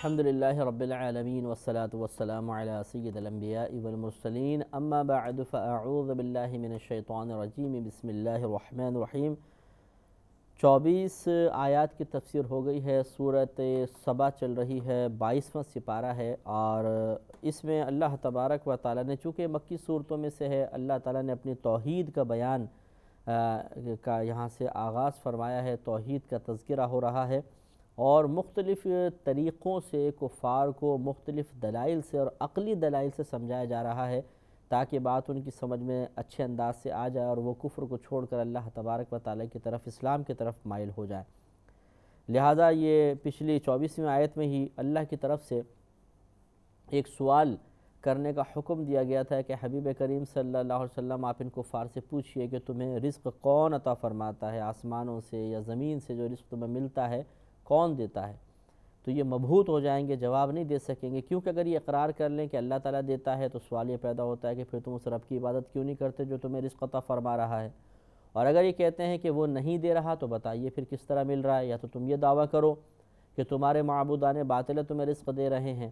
الحمدللہ رب العالمین والصلاة والسلام علی سید الانبیاء والمرسلین اما بعد فاعوذ باللہ من الشیطان الرجیم بسم اللہ الرحمن الرحیم 24 آیات کی تفسیر ہو گئی ہے۔ سورۃ سبا چل رہی ہے، 22واں سپارہ ہے، اور اس میں اللہ تبارک و تعالیٰ نے، چونکہ مکی صورتوں میں سے ہے، اللہ تعالیٰ نے اپنی توحید کا بیان کا یہاں سے آغاز فرمایا ہے، توحید کا تذکرہ ہو رہا ہے، اور مختلف طریقوں سے کفار کو مختلف دلائل سے اور عقلی دلائل سے سمجھایا جا رہا ہے تاکہ بات ان کی سمجھ میں اچھے انداز سے آ جائے اور وہ کفر کو چھوڑ کر اللہ تبارک و تعالیٰ کی طرف، اسلام کی طرف مائل ہو جائے۔ لہٰذا یہ پچھلی 24ویں آیت میں ہی اللہ کی طرف سے ایک سوال کرنے کا حکم دیا گیا تھا کہ حبیب کریم صلی اللہ علیہ وسلم آپ ان کفار سے پوچھئے کہ تمہیں رزق کون عطا فرماتا ہے، آسمانوں سے یا زمین سے جو رزق تمہیں ملتا ہے کون دیتا ہے؟ تو یہ مبہوت ہو جائیں گے، جواب نہیں دے سکیں گے، کیونکہ اگر یہ اقرار کر لیں کہ اللہ تعالیٰ دیتا ہے تو سوال یہ پیدا ہوتا ہے کہ پھر تم اس رب کی عبادت کیوں نہیں کرتے جو تمہیں رزق عطا فرما رہا ہے؟ اور اگر یہ کہتے ہیں کہ وہ نہیں دے رہا تو بتائیے پھر کس طرح مل رہا ہے؟ یا تو تم یہ دعویٰ کرو کہ تمہارے معبودان باطل تمہیں رزق دے رہے ہیں،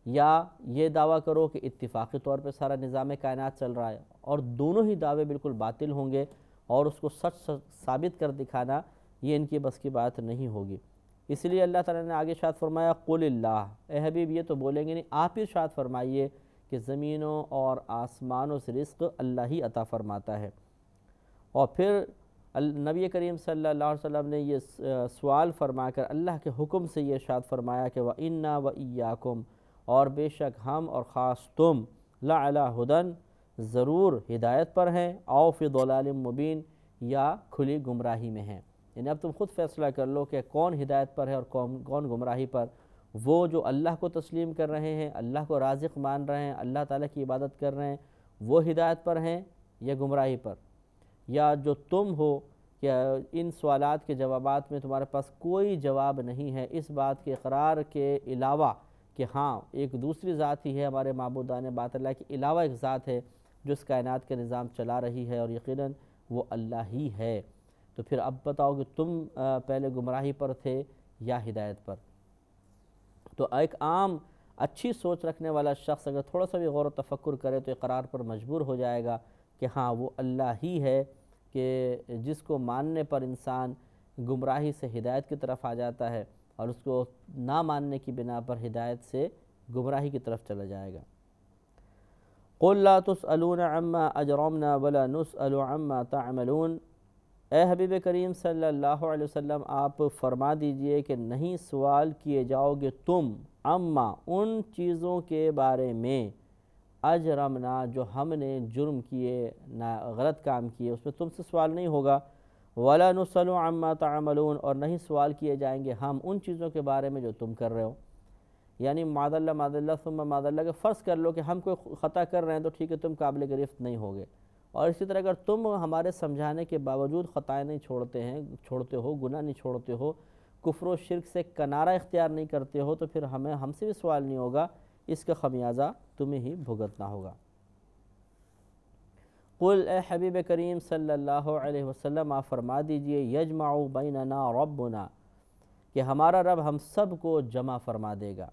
یا یہ دعویٰ کرو کہ اتفاقی طور پہ سارا نظام کائنات چل رہا ہے، اور دونوں ہی دعوے بالکل باطل ہوں گے اور اس کو سچ ثابت کر دکھانا یہ ان کی بس کی بات نہیں ہوگی۔ اس لیے اللہ تعالیٰ نے آگے ارشاد فرمایا قل اللہ، اے حبیب یہ تو بولیں گے نہیں، آپ ہی ارشاد فرمائیے کہ زمینوں اور آسمانوں سے رزق اللہ ہی عطا فرماتا ہے۔ اور پھر نبی کریم صلی اللہ علیہ وسلم نے یہ سوال فرما کر اللہ کے حکم سے یہ ارشاد فرمایا کہ وَإِنَّا وَإِيَّاكُمْ، اور بے شک ہم اور خاص تم لَعَلَىٰ هُدًى، ضرور ہدایت پر ہیں، أَوْ فِي ضَلَالٍ مُبِينٍ، یا کھلی گمراہی میں ہیں۔ یعنی اب تم خود فیصلہ کر لو کہ کون ہدایت پر ہے اور کون گمراہی پر۔ وہ جو اللہ کو تسلیم کر رہے ہیں، اللہ کو رازق مان رہے ہیں، اللہ تعالیٰ کی عبادت کر رہے ہیں، وہ ہدایت پر ہیں یا گمراہی پر؟ یا جو تم ہو کہ ان سوالات کے جوابات میں تمہارے پاس کوئی جواب نہیں ہے اس بات کے اقرار کے علاوہ کہ ہاں ایک دوسری ذات ہی ہے، ہمارے معبودان باطل کے علاوہ ایک ذات ہے جو اس کائنات کے نظام چلا رہی ہے، اور یقیناً وہ اللہ ہی ہے۔ تو پھر اب بتاؤ کہ تم پہلے گمراہی پر تھے یا ہدایت پر؟ تو ایک عام اچھی سوچ رکھنے والا شخص اگر تھوڑا سا بھی غور و تفکر کرے تو اقرار پر مجبور ہو جائے گا کہ ہاں وہ اللہ ہی ہے کہ جس کو ماننے پر انسان گمراہی سے ہدایت کی طرف آ جاتا ہے، اور اس کو نہ ماننے کی بنا پر ہدایت سے گمراہی کی طرف چلا جائے گا۔ قُلْ لَا تُسْأَلُونَ عَمَّا أَجْرَمْنَا وَلَا نُسْأَلُ عَمَّا تَعْمَلُونَ، اے حبیب کریم صلی اللہ علیہ وسلم آپ فرما دیجئے کہ نہیں سوال کیے جاؤ گے تم عما ان چیزوں کے بارے میں اجرمنا جو ہم نے جرم کیے، غلط کام کیے، اس میں تم سے سوال نہیں ہوگا۔ ولا نسأل عما تعملون، اور نہیں سوال کیے جائیں گے ہم ان چیزوں کے بارے میں جو تم کر رہے ہو۔ یعنی معاذ اللہ ثم معاذ اللہ کہ فرض کر لو کہ ہم کوئی خطا کر رہے ہیں تو ٹھیک ہے تم قابل گرفت نہیں ہوگے، اور اسی طرح اگر تم ہمارے سمجھانے کے باوجود خطائیں نہیں چھوڑتے ہو، گناہ نہیں چھوڑتے ہو، کفر و شرک سے کنارہ اختیار نہیں کرتے ہو، تو پھر ہم سے بھی سوال نہیں ہوگا، اس کا خمیازہ تمہیں ہی بھگتنا ہوگا۔ قل، اے حبیب کریم صلی اللہ علیہ وسلم آپ فرما دیجئے یجمع بیننا ربنا، کہ ہمارا رب ہم سب کو جمع فرما دے گا،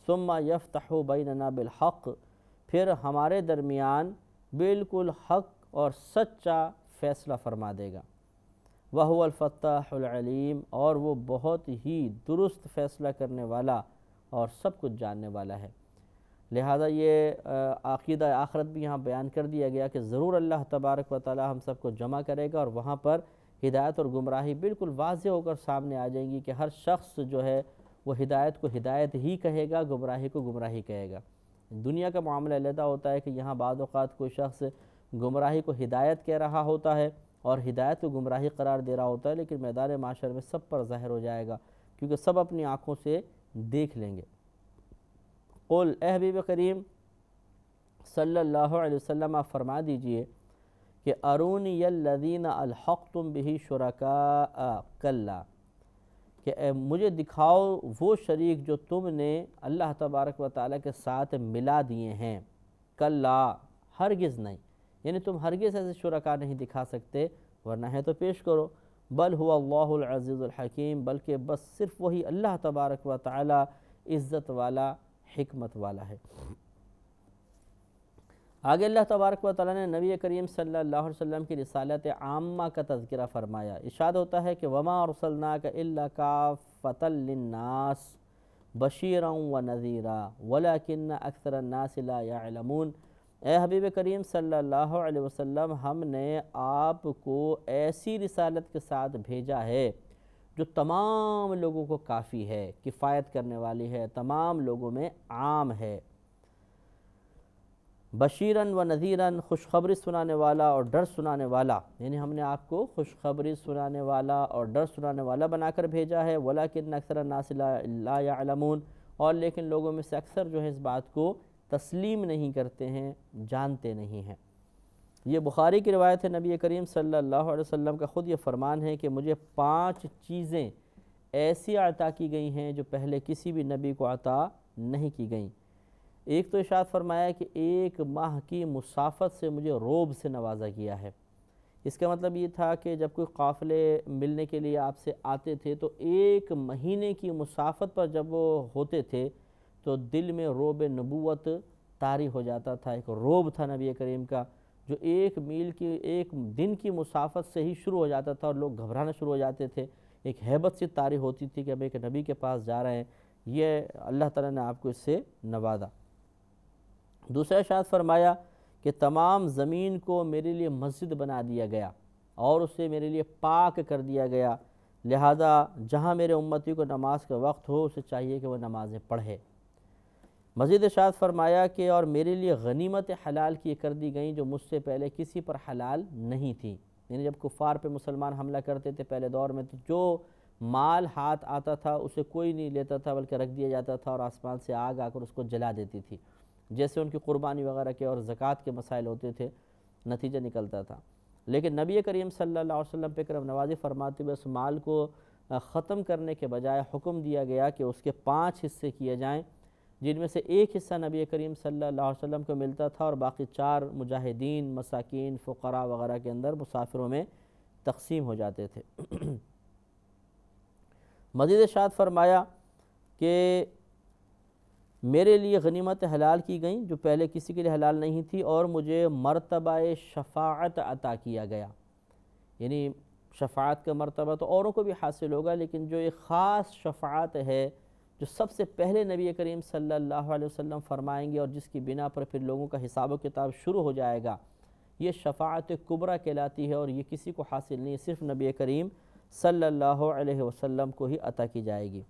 ثم یفتح بیننا بالحق، پھر ہمارے درمیان بالکل حق اور سچا فیصلہ فرما دے گا، وَهُوَ الْفَتَّاحُ الْعَلِيمُ، اور وہ بہت ہی درست فیصلہ کرنے والا اور سب کچھ جاننے والا ہے۔ لہذا یہ عقیدہ آخرت بھی یہاں بیان کر دیا گیا کہ ضرور اللہ تبارک و تعالی ہم سب کو جمع کرے گا، اور وہاں پر ہدایت اور گمراہی بالکل واضح ہو کر سامنے آ جائیں گی کہ ہر شخص جو ہے وہ ہدایت کو ہدایت ہی کہے گا، گمراہی کو گمراہی کہے گا۔ دنیا کا معاملہ علیحدہ ہوتا ہے کہ یہاں بعض اوقات کوئی شخص گمراہی کو ہدایت کہہ رہا ہوتا ہے اور ہدایت کو گمراہی قرار دے رہا ہوتا ہے، لیکن میدان معاشر میں سب پر ظاہر ہو جائے گا کیونکہ سب اپنی آنکھوں سے دیکھ لیں گے۔ قل، اے حبیب کریم صلی اللہ علیہ وسلم آپ فرما دیجئے کہ ارونی الذین الحقتم بہ شرکاء کلا، کہ مجھے دکھاؤ وہ شریک جو تم نے اللہ تبارک و تعالیٰ کے ساتھ ملا دیے ہیں، کلا ہرگز نہیں، یعنی تم ہرگز ایسے شرکاء نہیں دکھا سکتے، ورنہ ہے تو پیش کرو۔ بل هو اللہ العزیز الحکیم، بلکہ بس صرف وہی اللہ تبارک و تعالی عزت والا، حکمت والا ہے۔ آگے اللہ تبارک و تعالیٰ نے نبی کریم صلی اللہ علیہ وسلم کی رسالت عامہ کا تذکرہ فرمایا۔ ارشاد ہوتا ہے کہ وَمَا أَرْسَلْنَاكَ إِلَّا كَافَّةً لِلنَّاسِ بَشِيرًا وَنَذِيرًا وَلَكِنَّ أَكْثَرَ النَّاسِ لَا يَعْلَمُونَ۔ اے حبیب کریم صلی اللہ علیہ وسلم، ہم نے آپ کو ایسی رسالت کے ساتھ بھیجا ہے جو تمام لوگوں کو کافی ہے، کفایت کرنے والی ہے، تمام لوگوں میں عام ہے۔ بشیراً و نذیراً، خوشخبری سنانے والا اور ڈر سنانے والا، یعنی ہم نے آپ کو خوشخبری سنانے والا اور ڈر سنانے والا بنا کر بھیجا ہے۔ وَلَكِنَّ أَكْثَرَ النَّاسِ لَا يَعْلَمُونَ، اور لیکن لوگوں میں سے اکثر جو ہے اس بات کو تسلیم نہیں کرتے ہیں، جانتے نہیں ہیں۔ یہ بخاری کی روایت ہے، نبی کریم صلی اللہ علیہ وسلم کا خود یہ فرمان ہے کہ مجھے 5 چیزیں ایسی عطا کی گئی ہیں جو پہلے کسی بھی نبی کو عطا نہیں کی گئیں۔ ایک تو ارشاد فرمایا کہ 1 ماہ کی مسافت سے مجھے روب سے نوازا گیا ہے۔ اس کا مطلب یہ تھا کہ جب کوئی قافلے ملنے کے لیے آپ سے آتے تھے تو 1 مہینے کی مسافت پر جب وہ ہوتے تھے تو دل میں روب نبوت طاری ہو جاتا تھا۔ ایک روب تھا نبی کریم کا جو 1 میل کی 1 دن کی مسافت سے ہی شروع ہو جاتا تھا، اور لوگ گھبرانا شروع ہو جاتے تھے۔ ایک ہیبت سی طاری ہوتی تھی کہ اب ایک نبی کے پاس جا رہے ہیں، یہ اللہ تعالیٰ نے آپ کو اس سے نوازا۔ دوسرا ارشاد فرمایا کہ تمام زمین کو میرے لیے مسجد بنا دیا گیا اور اسے میرے لیے پاک کر دیا گیا، لہذا جہاں میرے امتی کو نماز کا وقت ہو اسے چاہیے کہ وہ نمازیں پڑھے۔ مزید ارشاد فرمایا کہ اور میرے لیے غنیمت حلال کی کر دی گئیں جو مجھ سے پہلے کسی پر حلال نہیں تھی۔ یعنی جب کفار پہ مسلمان حملہ کرتے تھے پہلے دور میں تو جو مال ہاتھ آتا تھا اسے کوئی نہیں لیتا تھا بلکہ رکھ دیا جاتا تھا، اور آسمان سے آگ آ کر اس کو جلا دیتی تھی۔ جیسے ان کی قربانی وغیرہ کے اور زکوٰۃ کے مسائل ہوتے تھے، نتیجہ نکلتا تھا۔ لیکن نبی کریم صلی اللہ علیہ وسلم پہ کرم نوازی فرماتے ہوئے اس مال کو ختم کرنے کے بجائے حکم دیا گیا کہ اس کے 5 حصے کیے جائیں، جن میں سے 1 حصہ نبی کریم صلی اللہ علیہ وسلم کو ملتا تھا اور باقی 4 مجاہدین، مساکین، فقراء وغیرہ کے اندر مسافروں میں تقسیم ہو جاتے تھے۔ مزید ارشاد فرمایا کہ میرے لیے غنیمت حلال کی گئیں جو پہلے کسی کے لیے حلال نہیں تھی، اور مجھے مرتبہ شفاعت عطا کیا گیا۔ یعنی شفاعت کا مرتبہ تو اوروں کو بھی حاصل ہوگا، لیکن جو ایک خاص شفاعت ہے جو سب سے پہلے نبی کریم صلی اللہ علیہ وسلم فرمائیں گے اور جس کی بنا پر پھر لوگوں کا حساب و کتاب شروع ہو جائے گا، یہ شفاعت کبریٰ کہلاتی ہے، اور یہ کسی کو حاصل نہیں، صرف نبی کریم صلی اللہ علیہ وسلم کو ہی عطا کی جائے گی۔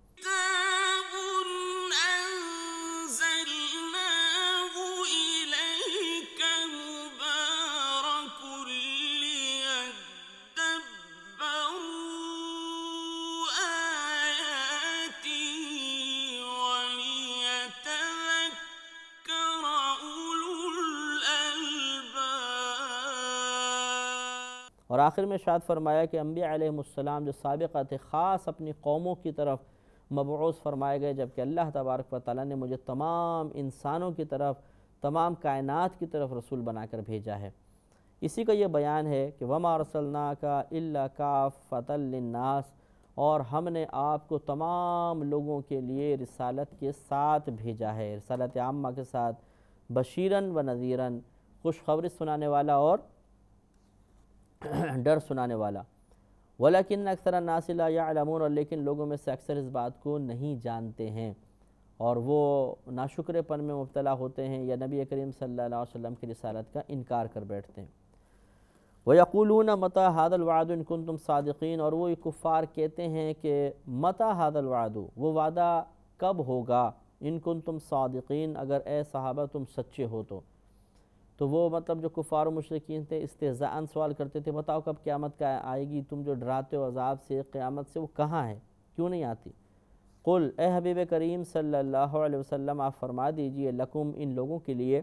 اور آخر میں ارشاد فرمایا کہ انبیاء علیہ السلام جو سابقہ تھے خاص اپنی قوموں کی طرف مبعوث فرمائے گئے، جبکہ اللہ تبارک و تعالیٰ نے مجھے تمام انسانوں کی طرف، تمام کائنات کی طرف رسول بنا کر بھیجا ہے۔ اسی کا یہ بیان ہے کہ وَمَا أَرْسَلْنَاكَ إِلَّا كَافَّةً لِلنَّاسِ، اور ہم نے آپ کو تمام لوگوں کے لیے رسالت کے ساتھ بھیجا ہے، رسالت عامہ کے ساتھ، بشیراً و نذیراً، خوشخبری سنانے والا اور ڈر سنانے والا۔ وَلَكِنَّ أَكْثَرَ النَّاسِ لَا يَعْلَمُونَ، اور لیکن لوگوں میں سے اکثر اس بات کو نہیں جانتے ہیں اور وہ ناشکرے پن میں مبتلا ہوتے ہیں یا نبی کریم صلی اللہ علیہ وسلم کی رسالت کا انکار کر بیٹھتے ہیں۔ وَيَقُولُونَ مَتَى هَذَا الْوَعْدُ إِن كُنتُمْ صَادِقِينَ، اور وہ کفار کہتے ہیں کہ مَتَى هَذَا الْوَعْدُ، وہ وعدہ کب ہوگا، إِن كُنتُمْ صَادِقِينَ، اگر اے صحابہ تم سچے ہو تو وہ مطلب جو کفار و مشرکین تھے استہزاءً سوال کرتے تھے بتاؤ کب قیامت کا آئے گی، تم جو ڈراتے ہو عذاب سے، قیامت سے، وہ کہاں ہے، کیوں نہیں آتی؟ قل، اے حبیب کریم صلی اللہ علیہ وسلم آپ فرما دیجئے، لکم، ان لوگوں کے لیے،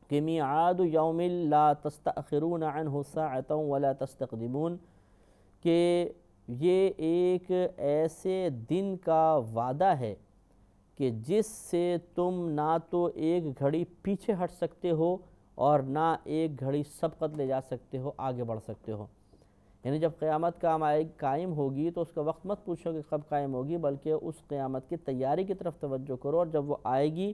کہ میعاد یوم لا تستأخرون عنہ ساعۃ ولا تستقدمون، کہ یہ ایک ایسے دن کا وعدہ ہے کہ جس سے تم نہ تو ایک گھڑی پیچھے ہٹ سکتے ہو اور نہ ایک گھڑی سبقت لے جا سکتے ہو، آگے بڑھ سکتے ہو۔ یعنی جب قیامت قائم ہوگی تو اس کا وقت مت پوچھو کہ کب قائم ہوگی، بلکہ اس قیامت کی تیاری کی طرف توجہ کرو، اور جب وہ آئے گی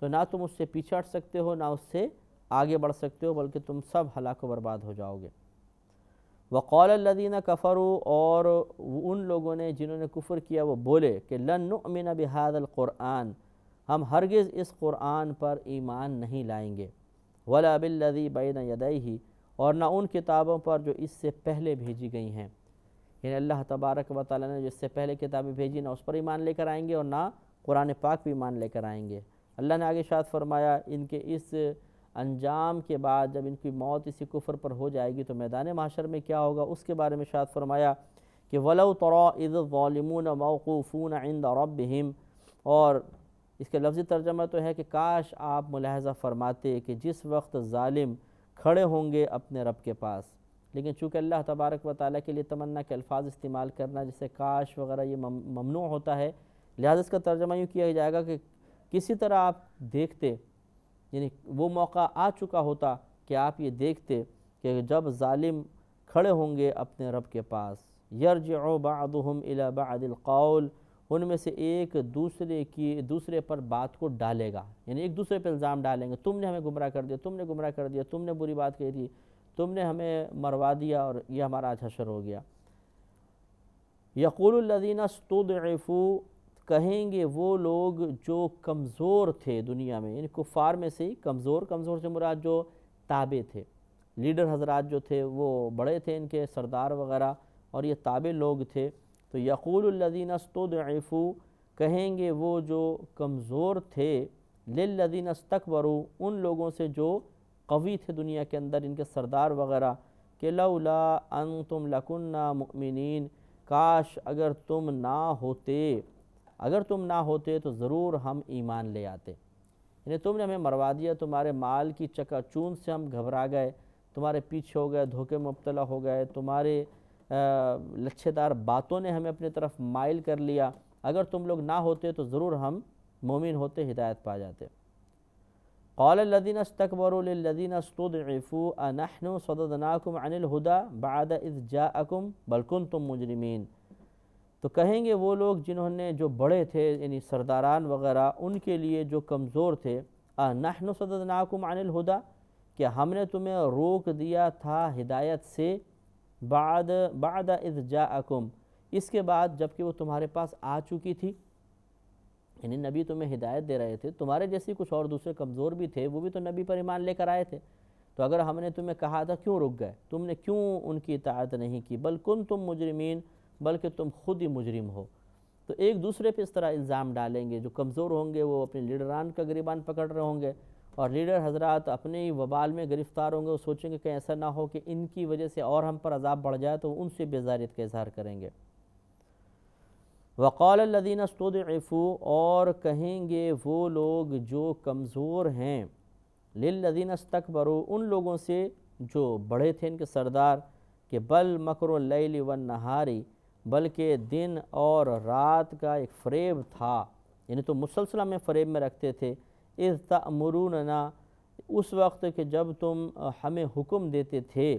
تو نہ تم اس سے پیچھے ہٹ سکتے ہو نہ اس سے آگے بڑھ سکتے ہو، بلکہ تم سب ہلاک و برباد ہو جاؤ گے۔ وقال الذین کفروا، اور ان لوگوں نے جنہوں نے کفر کیا وہ بولے کہ لن نؤمن بہذا القرآن، ہم ہرگز اس قرآن پر ایمان نہیں لائیں گے، ولا بالذی بین یدیہ، اور نہ ان کتابوں پر جو اس سے پہلے بھیجی گئی ہیں، یعنی اللہ تبارک و تعالیٰ نے جس سے پہلے کتابیں بھیجی نہ اس پر ایمان لے کر آئیں گے اور نہ قرآن پاک بھی ایمان لے کر آئیں گے۔ اللہ نے آگے ارشاد فرمایا ان کے اس انجام کے بعد جب ان کی موت اسی کفر پر ہو جائے گی تو میدان محشر میں کیا ہوگا اس کے بارے میں ارشاد فرمایا کہ وَلَوْ تَرَىٰ إِذِ الظَّالِمُونَ مَوْقُوفُونَ عِنْدَ رَبِّهِمْ، اور اس کے لفظی ترجمہ تو ہے کہ کاش آپ ملاحظہ فرماتے کہ جس وقت ظالم کھڑے ہوں گے اپنے رب کے پاس، لیکن چونکہ اللہ تبارک و تعالیٰ کے لیے تمنا کے الفاظ استعمال کرنا جیسے کاش وغیرہ یہ ممنوع ہوتا ہے، لہذا اس کا ترجمہ یوں کیا جائے گا کہ کسی طرح آپ دیکھتے، یعنی وہ موقع آ چکا ہوتا کہ آپ یہ دیکھتے کہ جب ظالم کھڑے ہوں گے اپنے رب کے پاس، یرجع بعضهم الى بعض القول، ان میں سے ایک دوسرے پر بات کو ڈالے گا، یعنی ایک دوسرے پر الزام ڈالیں گے، تم نے ہمیں گمراہ کر دیا، تم نے گمراہ کر دیا، تم نے بری بات کہی تھی، تم نے ہمیں مروا دیا اور یہ ہمارا آج حشر ہو گیا۔ یقول الذین استضعفوا، کہیں گے وہ لوگ جو کمزور تھے دنیا میں، یعنی کفار میں سے ہی کمزور سے مراد جو تابع تھے، لیڈر حضرات جو تھے وہ بڑے تھے ان کے سردار وغیرہ، اور یہ تابع لوگ تھے، تو یقول الذین استضعفوا، کہیں گے وہ جو کمزور تھے، للذین استکبروا، ان لوگوں سے جو قوی تھے دنیا کے اندر ان کے سردار وغیرہ، کہ لولا انتم لکنا مؤمنین، کاش اگر تم نہ ہوتے تو ضرور ہم ایمان لے آتے، یعنی تم نے ہمیں مروا دیا، تمہارے مال کی چکا چون سے ہم گھبرا گئے، تمہارے پیچھے ہو گئے، دھوکے میں مبتلا ہو گئے، تمہارے لچھے دار باتوں نے ہمیں اپنی طرف مائل کر لیا، اگر تم لوگ نہ ہوتے تو ضرور ہم مومن ہوتے، ہدایت پا جاتے۔ قال الذين استكبروا للذين استضعفوا انحن صددناكم عن الهدى بعد اذ جاءكم بل كنتم مجرمين، تو کہیں گے وہ لوگ جنہوں نے جو بڑے تھے یعنی سرداران وغیرہ ان کے لیے جو کمزور تھے، نحن صددناکم عن الہدی، کہ ہم نے تمہیں روک دیا تھا ہدایت سے، بعد اذ جاءکم، اس کے بعد جبکہ وہ تمہارے پاس آ چکی تھی، یعنی نبی تمہیں ہدایت دے رہے تھے، تمہارے جیسے کچھ اور دوسرے کمزور بھی تھے وہ بھی تو نبی پر ایمان لے کر آئے تھے، تو اگر ہم نے تمہیں کہا تھا کیوں رک گئے، تم نے کیوں ان کی اطاعت نہیں کی، بل کنتم مجرمین، بلکہ تم خود ہی مجرم ہو۔ تو ایک دوسرے پہ اس طرح الزام ڈالیں گے، جو کمزور ہوں گے وہ اپنے لیڈران کا گریبان پکڑ رہے ہوں گے، اور لیڈر حضرات اپنے ہی وبال میں گرفتار ہوں گے، وہ سوچیں گے کہ ایسا نہ ہو کہ ان کی وجہ سے اور ہم پر عذاب بڑھ جائے، تو ان سے بیزاریت کا اظہار کریں گے۔ وقال الذین استضعفوا، اور کہیں گے وہ لوگ جو کمزور ہیں، للذین استکبروا، ان لوگوں سے جو بڑے تھے ان کے سردار، کہ بل مکر اللیل والنہار، بلکہ دن اور رات کا ایک فریب تھا، یعنی تو مسلسل ہمیں فریب میں رکھتے تھے، اذ تأمروننا، اس وقت کہ جب تم ہمیں حکم دیتے تھے،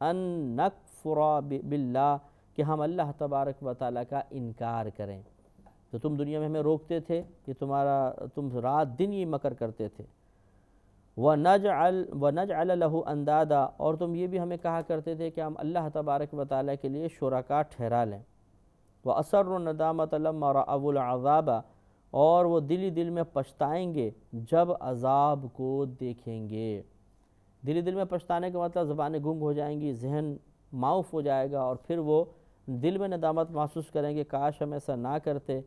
ان نکفر باللہ، کہ ہم اللہ تبارک و تعالیٰ کا انکار کریں، تو تم دنیا میں ہمیں روکتے تھے کہ تم رات دن یہ مکر کرتے تھے، وَنَجْعَلَ لَهُ اندادا، اور تم یہ بھی ہمیں کہا کرتے تھے کہ ہم اللہ تبارک و تعالیٰ کے لیے شرکاء ٹھہرا لیں، وَأَسَرُّوا النَّدَامَةَ لَمَّا رَأَوُا الْعَذَابَ، اور وہ دل میں پچھتائیں گے جب عذاب کو دیکھیں گے۔ دل میں پچھتانے کا مطلب زبانیں گنگ ہو جائیں گی، ذہن معاف ہو جائے گا، اور پھر وہ دل میں ندامت محسوس کریں گے کاش ہم ایسا نہ کرتے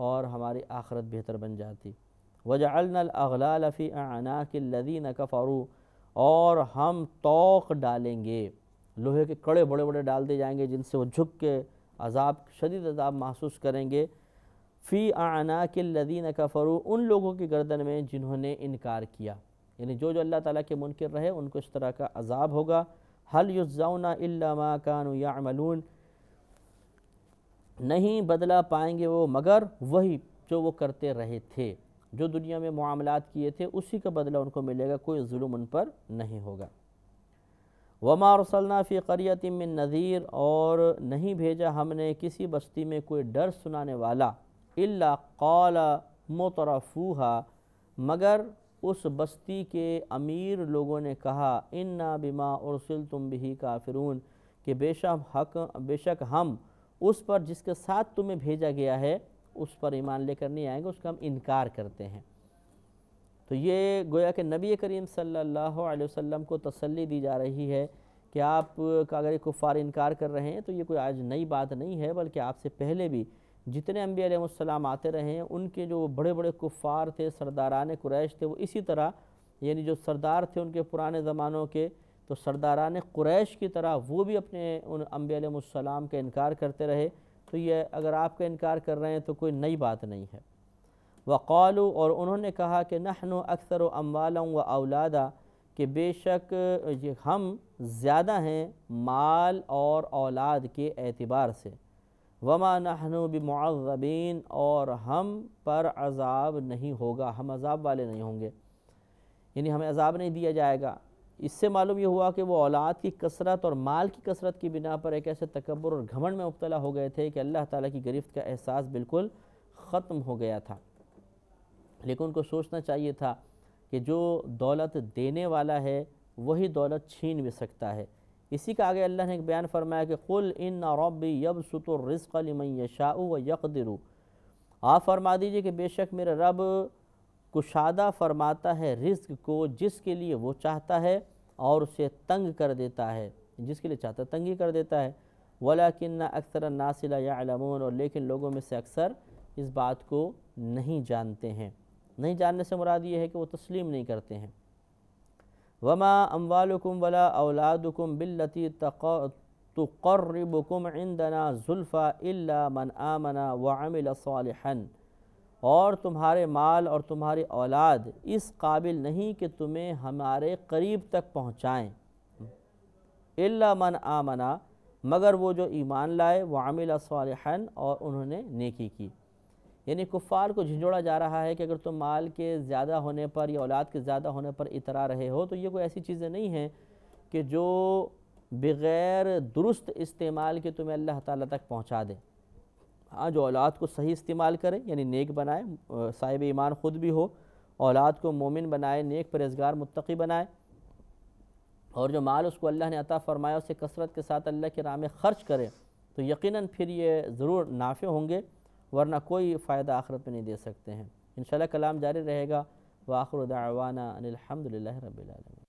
اور ہماری آخرت بہتر بن جاتی۔ وَجَعَلْنَا الْأَغْلَالَ فِي أَعْنَاقِ الَّذِينَ كَفَرُوا، اور ہم طوق ڈالیں گے، لوہے کے کڑے بڑے بڑے ڈال دیے جائیں گے جن سے وہ جھک کے شدید عذاب محسوس کریں گے، فی اعناق الذین کفروا، ان لوگوں کی گردن میں جنہوں نے انکار کیا، یعنی جو اللہ تعالیٰ کے منکر رہے ان کو اس طرح کا عذاب ہوگا۔ هل یجزون الا ما كانوا يعملون، نہیں بدلہ پائیں گے وہ مگر وہی جو وہ کرتے رہے تھے، جو دنیا میں معاملات کیے تھے اسی کا بدلہ ان کو ملے گا، کوئی ظلم ان پر نہیں ہوگا۔ وما ارسلنا فی قریۃ من نذیر، اور نہیں بھیجا ہم نے کسی بستی میں کوئی ڈر سنانے والا، الا قال مترفوہا، مگر اس بستی کے امیر لوگوں نے کہا، انا بما ارسلتم بہ کافرون، کہ بے شک ہم اس پر جس کے ساتھ تمہیں بھیجا گیا ہے اس پر ایمان لے کر نہیں آئیں گے، اس کا ہم انکار کرتے ہیں۔ تو یہ گویا کہ نبی کریم صلی اللہ علیہ وسلم کو تسلی دی جا رہی ہے کہ آپ کا اگر یہ کفار انکار کر رہے ہیں تو یہ کوئی آج نئی بات نہیں ہے، بلکہ آپ سے پہلے بھی جتنے انبیاء علیہ السلام آتے رہے ہیں ان کے جو بڑے بڑے کفار تھے، سرداران قریش تھے، وہ اسی طرح یعنی جو سردار تھے ان کے پرانے زمانوں کے، تو سرداران قریش کی طرح وہ بھی اپنے ان انبیاء علیہ السلام کا انکار کرتے رہے۔ تو یہ اگر آپ کا انکار کر رہے ہیں تو کوئی نئی بات نہیں ہے۔ وقالوا، اور انہوں نے کہا کہ نحن اکثر اموالا و اولادا، کہ بے شک ہم زیادہ ہیں مال اور اولاد کے اعتبار سے، وما نحن بمعذبین، اور ہم پر عذاب نہیں ہوگا، ہم عذاب والے نہیں ہوں گے، یعنی ہمیں عذاب نہیں دیا جائے گا۔ اس سے معلوم یہ ہوا کہ وہ اولاد کی کثرت اور مال کی کثرت کی بنا پر ایک ایسے تکبر اور گھمنڈ میں مبتلا ہو گئے تھے کہ اللہ تعالیٰ کی گرفت کا احساس بالکل ختم ہو گیا تھا۔ لیکن ان کو سوچنا چاہیے تھا کہ جو دولت دینے والا ہے وہی دولت چھین بھی سکتا ہے۔ اسی کا آگے اللہ نے ایک بیان فرمایا کہ قُلْ إِنَّ رَبِّي يَبْسُطُ الرِّزْقَ لِمَنْ يَشَاءُ وَيَقْدِرُ، آپ فرما دیجئے کہ بے شک میرا رب کشادہ فرماتا ہے رزق کو جس کے لیے وہ چاہتا ہے، اور اسے تنگ کر دیتا ہے جس کے لیے چاہتا ہے تنگی کر دیتا ہے۔ وَلَكِنَّ أَكْثَرَ النَّاسِ لَا يَعْلَمُونَ، اور لیکن لوگوں میں سے اکثر اس بات کو نہیں جانتے ہیں۔ نہیں جاننے سے مراد یہ ہے کہ وہ تسلیم نہیں کرتے ہیں۔ وَمَا أَمْوَالُكُمْ وَلَا أَوْلَادُكُمْ بِالَّتِي تُقَرِّبُكُمْ عِنْدَنَا زُلْفَىٰ إِلَّا مَنْ آمَنَ وَعَمِلَ صَالِحًا، اور تمہارے مال اور تمہاری اولاد اس قابل نہیں کہ تمہیں ہمارے قریب تک پہنچائیں، إِلَّا مَنْ آمَنَ، مگر وہ جو ایمان لائے، وَعَمِلَ صَالِحًا، اور انہوں نے نیکی کی۔ یعنی کفار کو جھنجھوڑا جا رہا ہے کہ اگر تم مال کے زیادہ ہونے پر یا اولاد کے زیادہ ہونے پر اترا رہے ہو تو یہ کوئی ایسی چیزیں نہیں ہیں کہ جو بغیر درست استعمال کے تمہیں اللہ تعالیٰ تک پہنچا دے۔ ہاں، جو اولاد کو صحیح استعمال کرے یعنی نیک بنائے، صاحب ایمان خود بھی ہو، اولاد کو مومن بنائے، نیک پرہیزگار متقی بنائے، اور جو مال اس کو اللہ نے عطا فرمایا اسے کثرت کے ساتھ اللہ کی راہ میں خرچ کرے، تو یقیناً پھر یہ ضرور نافع ہوں گے، ورنہ کوئی فائدہ آخرت میں نہیں دے سکتے ہیں۔ انشاءاللہ کلام جاری رہے گا۔ وآخر دعوانا ان الحمد للہ رب العالمین۔